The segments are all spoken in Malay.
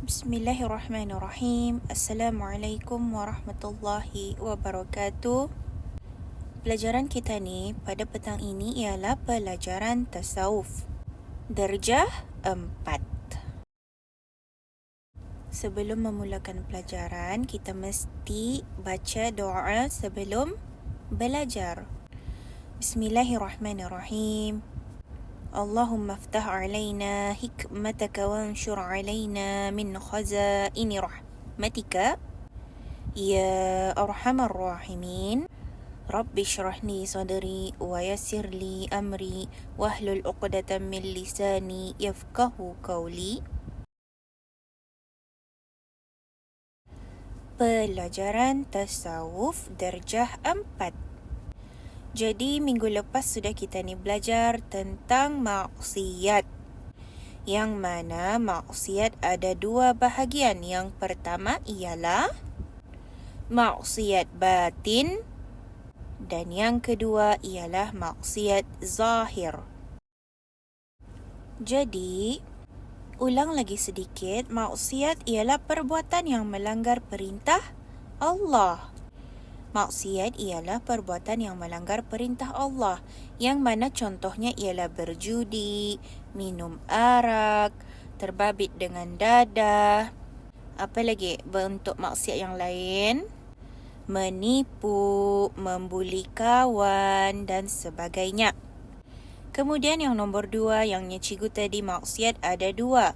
Bismillahirrahmanirrahim. Assalamualaikum warahmatullahi wabarakatuh. Pelajaran kita ni pada petang ini ialah pelajaran tasawuf. Darjah 4. Sebelum memulakan pelajaran, kita mesti baca doa sebelum belajar. Bismillahirrahmanirrahim. Allahumma aftah alaina hikmataka wanshur alaina min khazaini rahmatika ya arhamar rahimin. Rabbi shrah li sadri wa yassir li amri wahlul 'uqdatam min lisani yafqahu qawli. Pelajaran tasawuf darjah 4. Jadi minggu lepas sudah kita ni belajar tentang maksiat. Yang mana maksiat ada dua bahagian. Yang pertama ialah maksiat batin dan yang kedua ialah maksiat zahir. Jadi, ulang lagi sedikit, maksiat ialah perbuatan yang melanggar perintah Allah. Maksiat ialah perbuatan yang melanggar perintah Allah, yang mana contohnya ialah berjudi, minum arak, terbabit dengan dadah. Apa lagi bentuk maksiat yang lain? Menipu, membuli kawan dan sebagainya. Kemudian yang nombor 2, yang cikgu tadi, maksiat ada 2.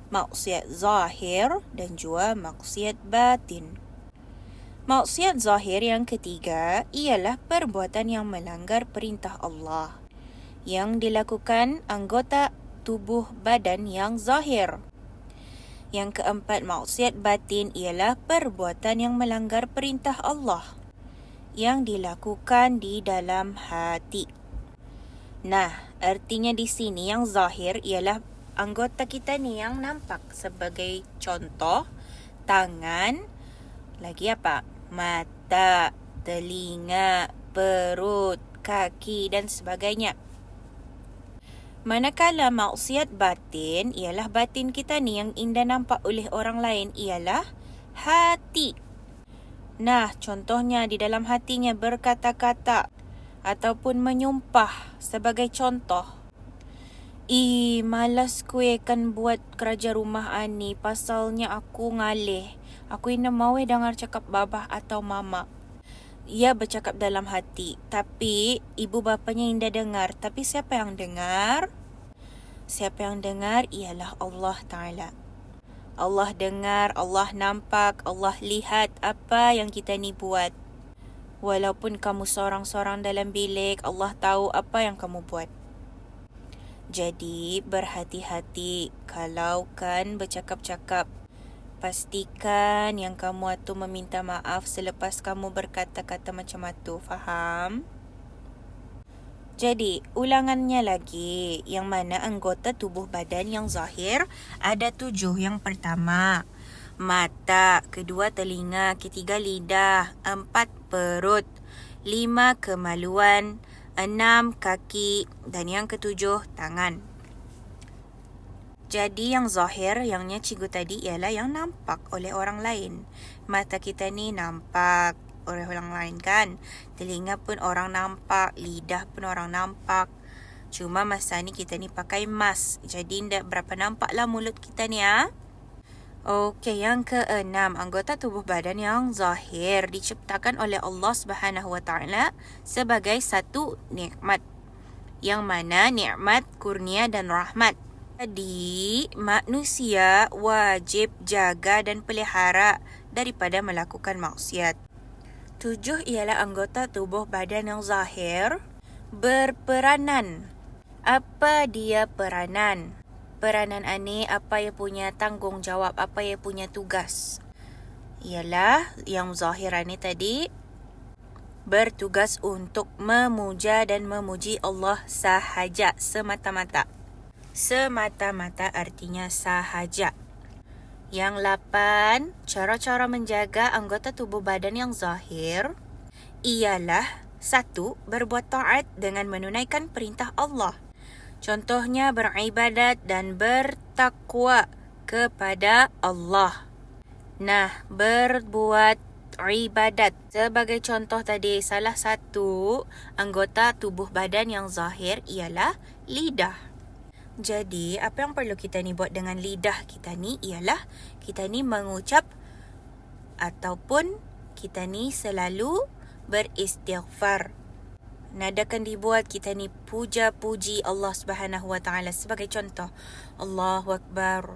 Maksiat zahir dan juga maksiat batin. Maksiat zahir yang ketiga ialah perbuatan yang melanggar perintah Allah yang dilakukan anggota tubuh badan yang zahir. Yang keempat, maksiat batin ialah perbuatan yang melanggar perintah Allah yang dilakukan di dalam hati. Nah, artinya di sini yang zahir ialah anggota kita ni yang nampak, sebagai contoh tangan, lagi apa? Mata, telinga, perut, kaki dan sebagainya. Manakala maksiat batin ialah batin kita ni yang indah nampak oleh orang lain ialah hati. Nah, contohnya di dalam hatinya berkata-kata ataupun menyumpah, sebagai contoh. Malas kue kan buat kerja rumah ani, pasalnya aku ngalih. Aku ina mau dengar cakap babah atau mama. Ia bercakap dalam hati, tapi ibu bapanya indah dengar. Tapi siapa yang dengar? Siapa yang dengar ialah Allah Ta'ala. Allah dengar, Allah nampak, Allah lihat apa yang kita ni buat. Walaupun kamu sorang-sorang dalam bilik, Allah tahu apa yang kamu buat. Jadi berhati-hati kalau kan bercakap-cakap. Pastikan yang kamu itu meminta maaf selepas kamu berkata-kata macam itu. Faham? Jadi, ulangannya lagi. Yang mana anggota tubuh badan yang zahir ada 7. Yang pertama, mata. Kedua, telinga. Ketiga, lidah. 4, perut. 5, kemaluan. 6, kaki. Dan yang ketujuh, tangan. Jadi yang zahir, yangnya cikgu tadi ialah yang nampak oleh orang lain. Mata kita ni nampak oleh orang lain kan. Telinga pun orang nampak, lidah pun orang nampak. Cuma masa ni kita ni pakai mask. Jadi tak berapa nampak lah mulut kita ni ya. Okey, yang keenam, anggota tubuh badan yang zahir diciptakan oleh Allah Subhanahu Wa Taala sebagai satu nikmat. Yang mana nikmat kurnia dan rahmat. Jadi, manusia wajib jaga dan pelihara daripada melakukan maksiat. 7 ialah anggota tubuh badan yang zahir berperanan. Apa dia peranan? Peranan ini apa yang punya tanggungjawab, apa yang punya tugas. Ialah yang zahir ini tadi bertugas untuk memuja dan memuji Allah sahaja, semata-mata. Semata-mata artinya sahaja. Yang 8, cara-cara menjaga anggota tubuh badan yang zahir ialah 1. Berbuat taat dengan menunaikan perintah Allah. Contohnya beribadat dan bertakwa kepada Allah. Nah, berbuat ibadat. Sebagai contoh tadi, salah satu anggota tubuh badan yang zahir ialah lidah. Jadi, apa yang perlu kita ni buat dengan lidah kita ni ialah kita ni mengucap ataupun kita ni selalu beristighfar. Nadakan dibuat kita ni puja-puji Allah Subhanahu Wa Taala sebagai contoh. Allahu Akbar.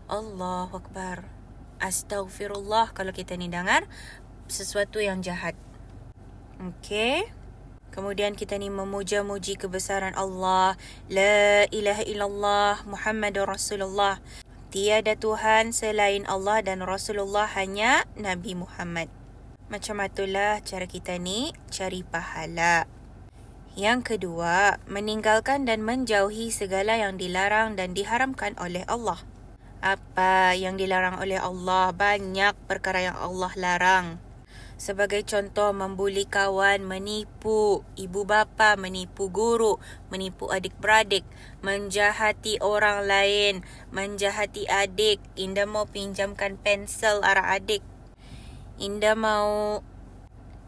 Allahu Akbar. Astaghfirullah kalau kita ni dengar sesuatu yang jahat. Okey. Kemudian kita ni memuja-muji kebesaran Allah. La ilaha illallah Muhammadur Rasulullah. Tiada Tuhan selain Allah dan Rasulullah hanya Nabi Muhammad. Macam itulah cara kita ni cari pahala. Yang kedua, meninggalkan dan menjauhi segala yang dilarang dan diharamkan oleh Allah. Apa yang dilarang oleh Allah? Banyak perkara yang Allah larang. Sebagai contoh, membuli kawan, menipu ibu bapa, menipu guru, menipu adik-beradik, menjahati orang lain, menjahati adik. Indah mau pinjamkan pensel arah adik. Indah mau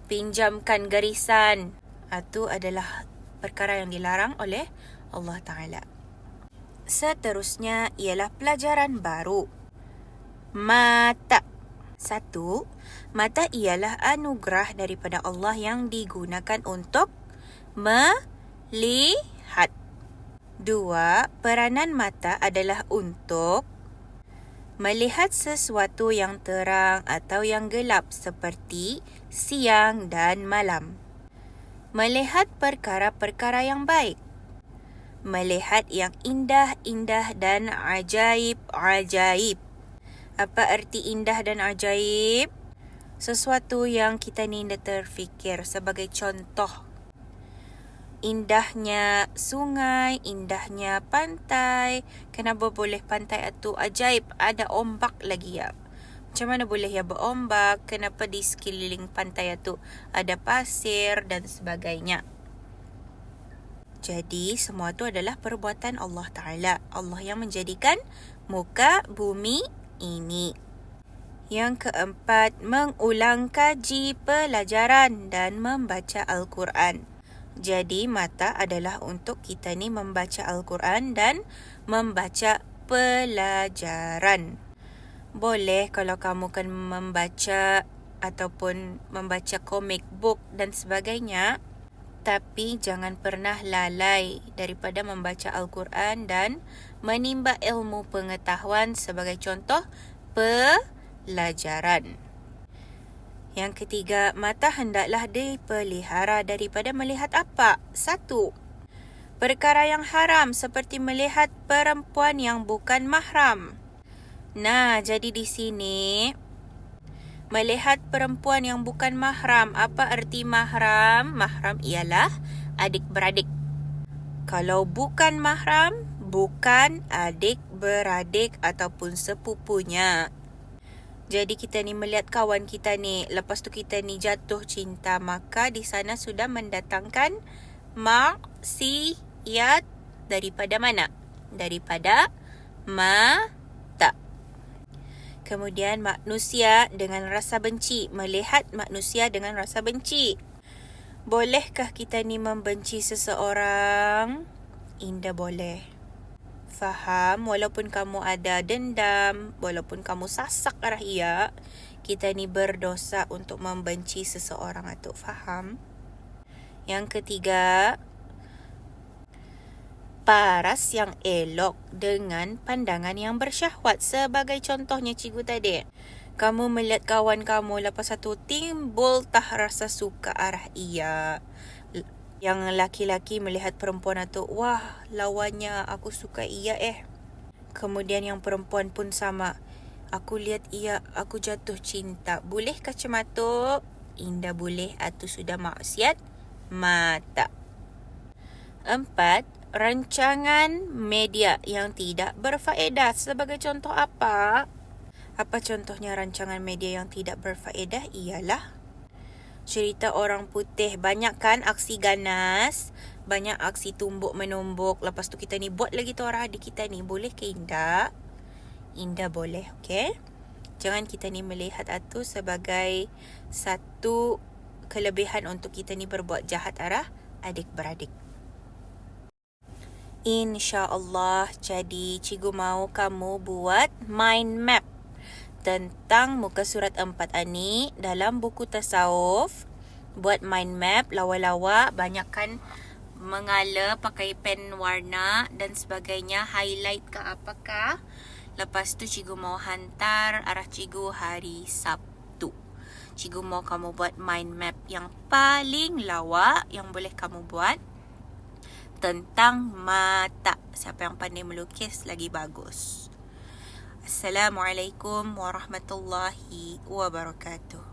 pinjamkan garisan. Itu adalah perkara yang dilarang oleh Allah Ta'ala. Seterusnya ialah pelajaran baru. Mata. 1. Mata ialah anugerah daripada Allah yang digunakan untuk melihat. 2. Peranan mata adalah untuk melihat sesuatu yang terang atau yang gelap seperti siang dan malam. Melihat perkara-perkara yang baik. Melihat yang indah-indah dan ajaib-ajaib. Apa erti indah dan ajaib? Sesuatu yang kita ni dah terfikir. Sebagai contoh, indahnya sungai, indahnya pantai. Kenapa boleh pantai itu ajaib? Ada ombak lagi ya. Macam mana boleh ya berombak? Kenapa di sekeliling pantai itu ada pasir dan sebagainya? Jadi semua itu adalah perbuatan Allah Ta'ala. Allah yang menjadikan muka bumi ini. Yang keempat, mengulang kaji pelajaran dan membaca Al-Quran. Jadi mata adalah untuk kita ni membaca Al-Quran dan membaca pelajaran. Boleh kalau kamu kan membaca ataupun membaca komik book dan sebagainya, tapi jangan pernah lalai daripada membaca Al-Quran dan menimba ilmu pengetahuan sebagai contoh pelajaran. Yang ketiga, mata hendaklah dipelihara daripada melihat apa? 1. Perkara yang haram seperti melihat perempuan yang bukan mahram. Nah, jadi di sini melihat perempuan yang bukan mahram. Apa erti mahram? Mahram ialah adik-beradik. Kalau bukan mahram, bukan adik-beradik ataupun sepupunya. Jadi kita ni melihat kawan kita ni, lepas tu kita ni jatuh cinta, maka di sana sudah mendatangkan maksiat daripada mana? Daripada mata. Kemudian manusia dengan rasa benci, melihat manusia dengan rasa benci. Bolehkah kita ni membenci seseorang? Indah boleh. Faham, walaupun kamu ada dendam, walaupun kamu sasak arah ia, kita ni berdosa untuk membenci seseorang itu. Faham? Yang ketiga, paras yang elok dengan pandangan yang bersyahwat. Sebagai contohnya cikgu tadi, kamu melihat kawan kamu, lepas satu timbul rasa suka arah ia. Yang laki-laki melihat perempuan itu, wah, lawannya aku suka ia Kemudian yang perempuan pun sama. Aku lihat ia, aku jatuh cinta. Bolehkah macam itu? Indah boleh, itu sudah maksiat mata. 4. Rancangan media yang tidak berfaedah. Sebagai contoh apa? Apa contohnya rancangan media yang tidak berfaedah? Ialah cerita orang putih. Banyak kan aksi ganas, banyak aksi tumbuk menumbuk. Lepas tu kita ni buat lagi tu orang adik kita ni. Boleh ke Indah? indah boleh, okey? Jangan kita ni melihat itu sebagai satu kelebihan untuk kita ni berbuat jahat arah adik-beradik. InsyaAllah, jadi cikgu mahu kamu buat mind map tentang muka surat 4 ni dalam buku tasawuf. Buat mind map, lawa-lawa, banyakkan mengala pakai pen warna dan sebagainya, highlight ke apakah. Lepas tu cikgu mau hantar arah cikgu hari Sabtu. Cikgu mau kamu buat mind map yang paling lawa yang boleh kamu buat tentang mata. Siapa yang pandai melukis lagi bagus. Assalamualaikum warahmatullahi wabarakatuh.